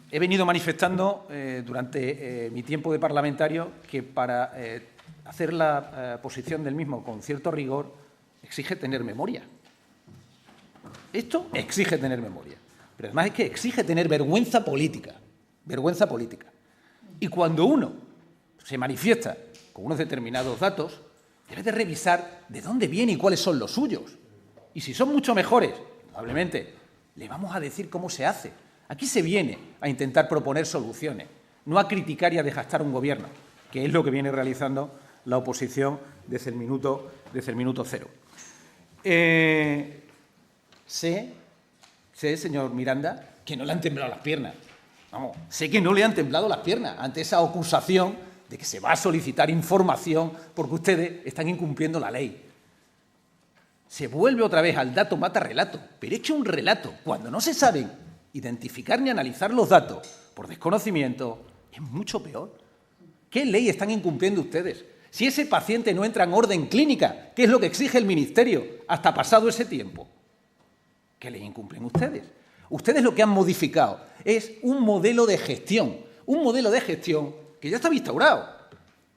He venido manifestando durante mi tiempo de parlamentario que para hacer la posición del mismo con cierto rigor exige tener memoria. Esto exige tener memoria, pero además es que exige tener vergüenza política. Vergüenza política. Y cuando uno se manifiesta con unos determinados datos, debe de revisar de dónde viene y cuáles son los suyos. Y si son mucho mejores, probablemente le vamos a decir cómo se hace. Aquí se viene a intentar proponer soluciones, no a criticar y a desgastar un gobierno, que es lo que viene realizando la oposición desde el minuto cero. Sé, señor Miranda, que no le han temblado las piernas. Vamos, sé que no le han temblado las piernas ante esa acusación de que se va a solicitar información porque ustedes están incumpliendo la ley. Se vuelve otra vez al dato mata relato, pero es que un relato, cuando no se saben identificar ni analizar los datos por desconocimiento, es mucho peor. ¿Qué ley están incumpliendo ustedes? Si ese paciente no entra en orden clínica, ¿qué es lo que exige el Ministerio hasta pasado ese tiempo? ¿Qué ley incumplen ustedes? Ustedes lo que han modificado es un modelo de gestión que ya está instaurado.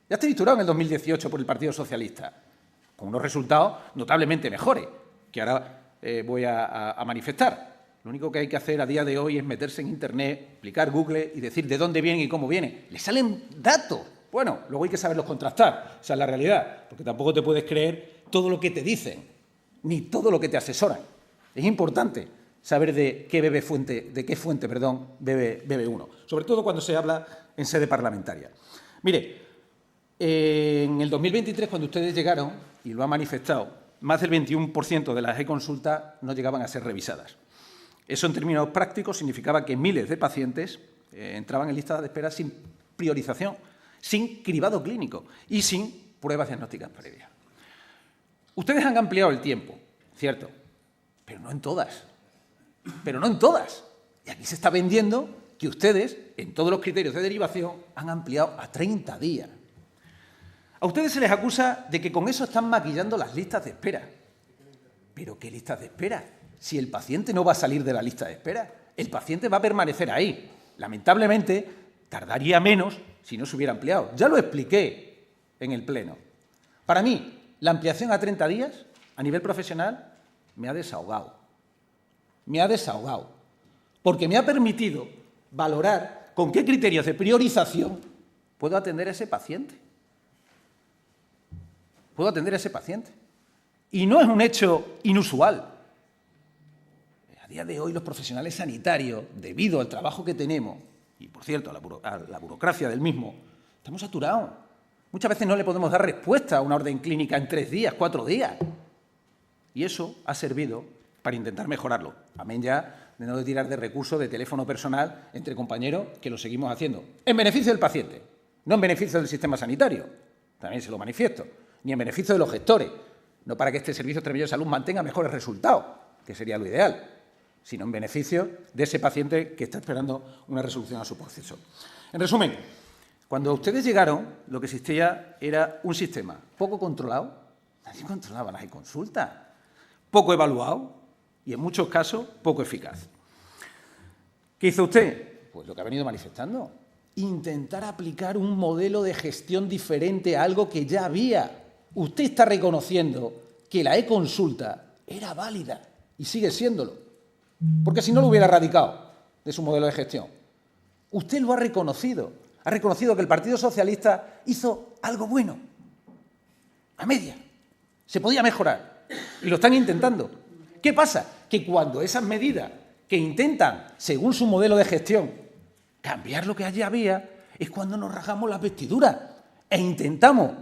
Ya está instaurado en el 2018 por el Partido Socialista, con unos resultados notablemente mejores, que ahora voy a manifestar. Lo único que hay que hacer a día de hoy es meterse en Internet, aplicar Google y decir de dónde vienen y cómo vienen. Le salen datos. Bueno, luego hay que saberlos contrastar. Esa es la realidad, porque tampoco te puedes creer todo lo que te dicen, ni todo lo que te asesoran. Es importante saber de qué fuente bebe uno, sobre todo cuando se habla en sede parlamentaria. Mire, en el 2023, cuando ustedes llegaron, y lo han manifestado, más del 21% de las e-consultas no llegaban a ser revisadas. Eso, en términos prácticos, significaba que miles de pacientes entraban en listas de espera sin priorización, sin cribado clínico y sin pruebas diagnósticas previas. Ustedes han ampliado el tiempo, cierto, pero no en todas. Y aquí se está vendiendo que ustedes, en todos los criterios de derivación, han ampliado a 30 días. A ustedes se les acusa de que con eso están maquillando las listas de espera. ¿Pero qué listas de espera? Si el paciente no va a salir de la lista de espera, el paciente va a permanecer ahí. Lamentablemente, tardaría menos si no se hubiera ampliado. Ya lo expliqué en el Pleno. Para mí, la ampliación a 30 días, a nivel profesional, me ha desahogado. Porque me ha permitido valorar con qué criterios de priorización puedo atender a ese paciente. Y no es un hecho inusual. A día de hoy los profesionales sanitarios, debido al trabajo que tenemos, y por cierto a la burocracia del mismo, estamos saturados. Muchas veces no le podemos dar respuesta a una orden clínica en 3 días, 4 días. Y eso ha servido para intentar mejorarlo. Amén ya de no tirar de recursos de teléfono personal entre compañeros, que lo seguimos haciendo. En beneficio del paciente, no en beneficio del sistema sanitario, también se lo manifiesto, ni en beneficio de los gestores, no para que este Servicio Extremeño de Salud mantenga mejores resultados, que sería lo ideal, sino en beneficio de ese paciente que está esperando una resolución a su proceso. En resumen, cuando ustedes llegaron, lo que existía era un sistema poco controlado, nadie controlaba las consultas, poco evaluado y, en muchos casos, poco eficaz. ¿Qué hizo usted? Pues lo que ha venido manifestando, intentar aplicar un modelo de gestión diferente a algo que ya había. Usted está reconociendo que la e-consulta era válida y sigue siéndolo, porque si no lo hubiera erradicado de su modelo de gestión. Usted lo ha reconocido que el Partido Socialista hizo algo bueno, a media. Se podía mejorar y lo están intentando. ¿Qué pasa? Que cuando esas medidas que intentan, según su modelo de gestión, cambiar lo que allí había, es cuando nos rasgamos las vestiduras e intentamos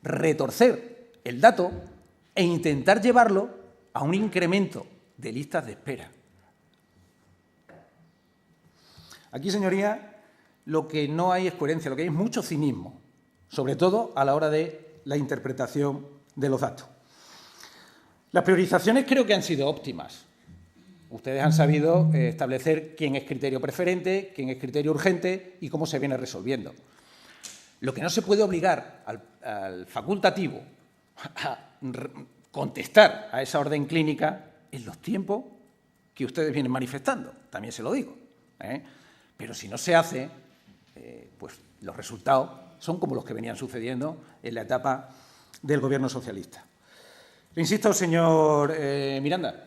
retorcer el dato e intentar llevarlo a un incremento de listas de espera. Aquí, señorías, lo que no hay es coherencia, lo que hay es mucho cinismo, sobre todo a la hora de la interpretación de los datos. Las priorizaciones creo que han sido óptimas. Ustedes han sabido establecer quién es criterio preferente, quién es criterio urgente y cómo se viene resolviendo. Lo que no se puede obligar al facultativo a contestar a esa orden clínica es los tiempos que ustedes vienen manifestando, también se lo digo. Pero si no se hace, pues los resultados son como los que venían sucediendo en la etapa del Gobierno socialista. Le insisto, señor Miranda,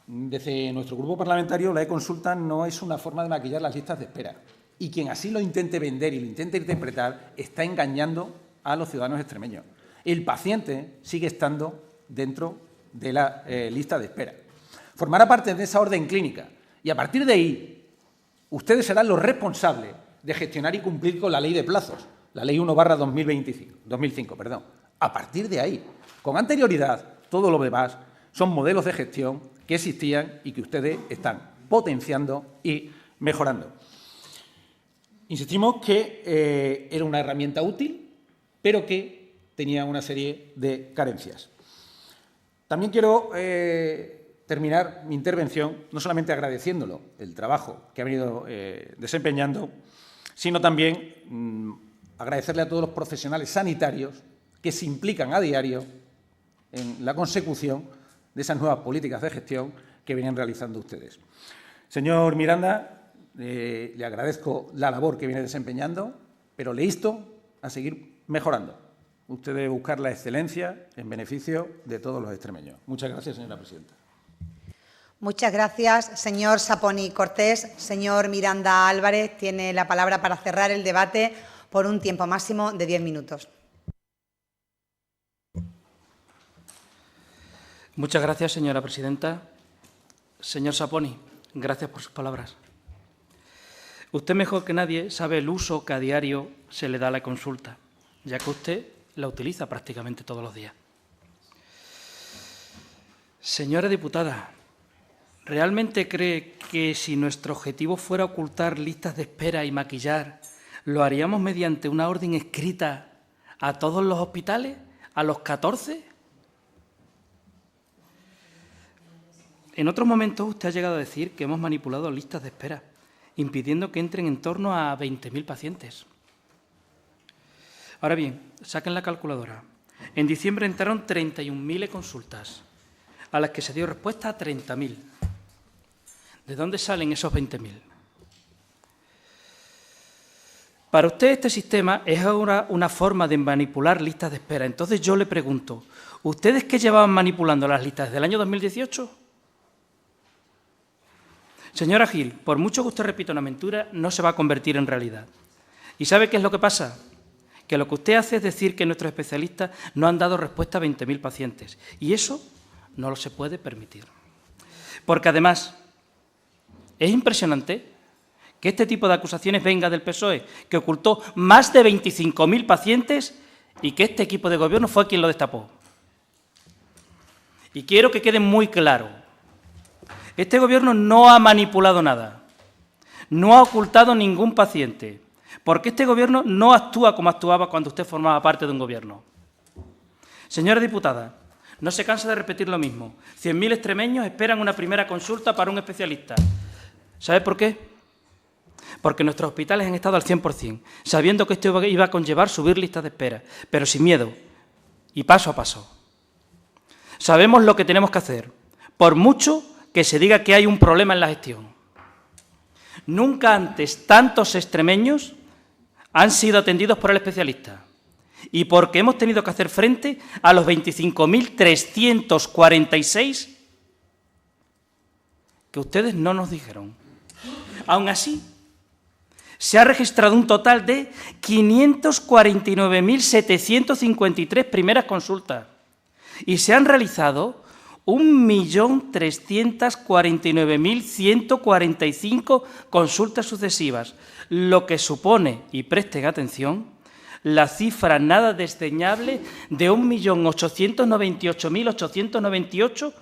desde nuestro grupo parlamentario la e-consulta no es una forma de maquillar las listas de espera. Y quien así lo intente vender y lo intente interpretar está engañando a los ciudadanos extremeños. El paciente sigue estando dentro de la lista de espera. Formará parte de esa orden clínica y a partir de ahí ustedes serán los responsables de gestionar y cumplir con la ley de plazos, la Ley 1/2005. A partir de ahí, con anterioridad, todo lo demás son modelos de gestión que existían y que ustedes están potenciando y mejorando. Insistimos que era una herramienta útil, pero que tenía una serie de carencias. También quiero terminar mi intervención no solamente agradeciéndolo el trabajo que ha venido desempeñando, sino también agradecerle a todos los profesionales sanitarios que se implican a diario en la consecución de esas nuevas políticas de gestión que vienen realizando ustedes. Señor Miranda, le agradezco la labor que viene desempeñando, pero le insto a seguir mejorando. Usted debe buscar la excelencia en beneficio de todos los extremeños. Muchas gracias, señora presidenta. Muchas gracias, señor Saponi Cortés. Señor Miranda Álvarez tiene la palabra para cerrar el debate por un tiempo máximo de 10 minutos. Muchas gracias, señora presidenta. Señor Saponi, gracias por sus palabras. Usted mejor que nadie sabe el uso que a diario se le da a la consulta, ya que usted la utiliza prácticamente todos los días. Señora diputada, ¿realmente cree que si nuestro objetivo fuera ocultar listas de espera y maquillar, lo haríamos mediante una orden escrita a todos los hospitales, a los 14? En otros momentos usted ha llegado a decir que hemos manipulado listas de espera, impidiendo que entren en torno a 20.000 pacientes. Ahora bien, saquen la calculadora. En diciembre entraron 31.000 consultas, a las que se dio respuesta a 30.000. ¿De dónde salen esos 20.000? Para usted este sistema es ahora una forma de manipular listas de espera. Entonces yo le pregunto, ¿ustedes qué llevaban manipulando las listas desde el año 2018? Señora Gil, por mucho que usted repita una mentira, no se va a convertir en realidad. ¿Y sabe qué es lo que pasa? Que lo que usted hace es decir que nuestros especialistas no han dado respuesta a 20.000 pacientes. Y eso no lo se puede permitir. Porque además, es impresionante que este tipo de acusaciones venga del PSOE, que ocultó más de 25.000 pacientes y que este equipo de gobierno fue quien lo destapó. Y quiero que quede muy claro, Este Gobierno no ha manipulado nada, no ha ocultado ningún paciente, porque este Gobierno no actúa como actuaba cuando usted formaba parte de un Gobierno. Señora diputada, no se cansa de repetir lo mismo. 100.000 extremeños esperan una primera consulta para un especialista. ¿Sabe por qué? Porque nuestros hospitales han estado al 100%, sabiendo que esto iba a conllevar subir listas de espera, pero sin miedo y paso a paso. Sabemos lo que tenemos que hacer, por mucho que se diga que hay un problema en la gestión. Nunca antes tantos extremeños han sido atendidos por el especialista y porque hemos tenido que hacer frente a los 25.346 que ustedes no nos dijeron. Aún así, se ha registrado un total de 549.753 primeras consultas y se han realizado 1.349.145 consultas sucesivas, lo que supone, y presten atención, la cifra nada desdeñable de 1.898.898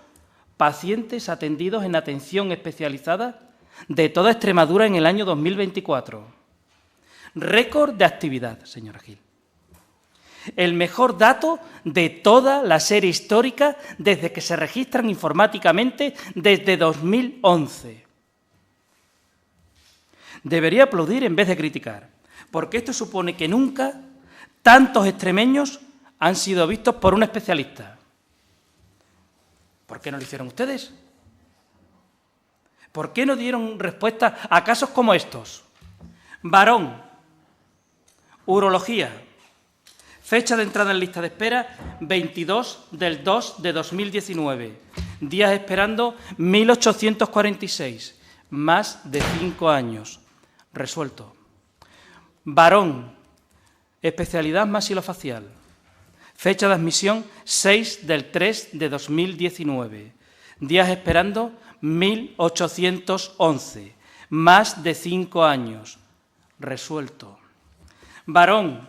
pacientes atendidos en atención especializada de toda Extremadura en el año 2024. Récord de actividad, señora Gil. El mejor dato de toda la serie histórica desde que se registran informáticamente desde 2011. Debería aplaudir en vez de criticar, porque esto supone que nunca tantos extremeños han sido vistos por un especialista. ¿Por qué no lo hicieron ustedes? ¿Por qué no dieron respuesta a casos como estos? Varón, urología. Fecha de entrada en lista de espera, 22/2/2019. Días esperando, 1.846. Más de 5 años. Resuelto. Varón, especialidad maxilofacial. Fecha de admisión, 6/3/2019. Días esperando, 1.811. Más de 5 años. Resuelto. Varón,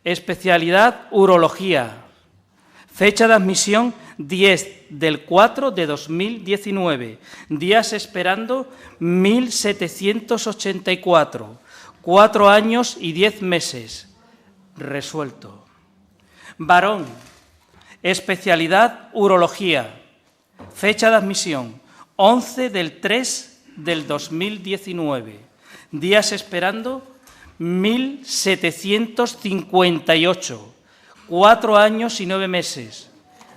especialidad urología. Fecha de admisión 10/4/2019. Días esperando 1.784. 4 años y 10 meses. Resuelto. Varón, especialidad urología. Fecha de admisión 11/3/2019. Días esperando 1.758, 4 años y 9 meses.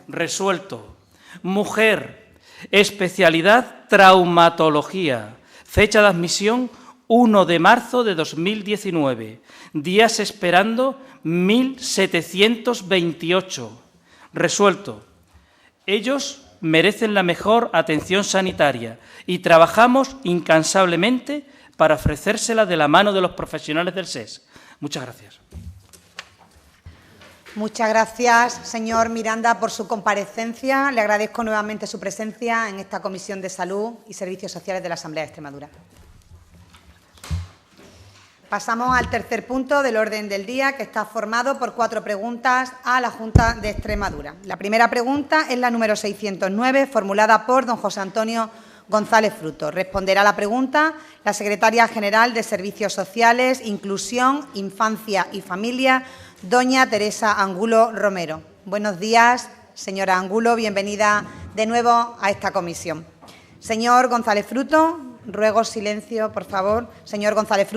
Resuelto. Mujer, especialidad traumatología. Fecha de admisión 1/3/2019. Días esperando 1.728. Resuelto. Ellos merecen la mejor atención sanitaria y trabajamos incansablemente para ofrecérsela de la mano de los profesionales del SES. Muchas gracias. Muchas gracias, señor Miranda, por su comparecencia. Le agradezco nuevamente su presencia en esta Comisión de Salud y Servicios Sociales de la Asamblea de Extremadura. Pasamos al tercer punto del orden del día, que está formado por 4 preguntas a la Junta de Extremadura. La primera pregunta es la número 609, formulada por don José Antonio González Fruto. Responderá a la pregunta la secretaria general de Servicios Sociales, Inclusión, Infancia y Familia, doña Teresa Angulo Romero. Buenos días, señora Angulo, bienvenida de nuevo a esta comisión. Señor González Fruto, ruego silencio, por favor. Señor González Fruto.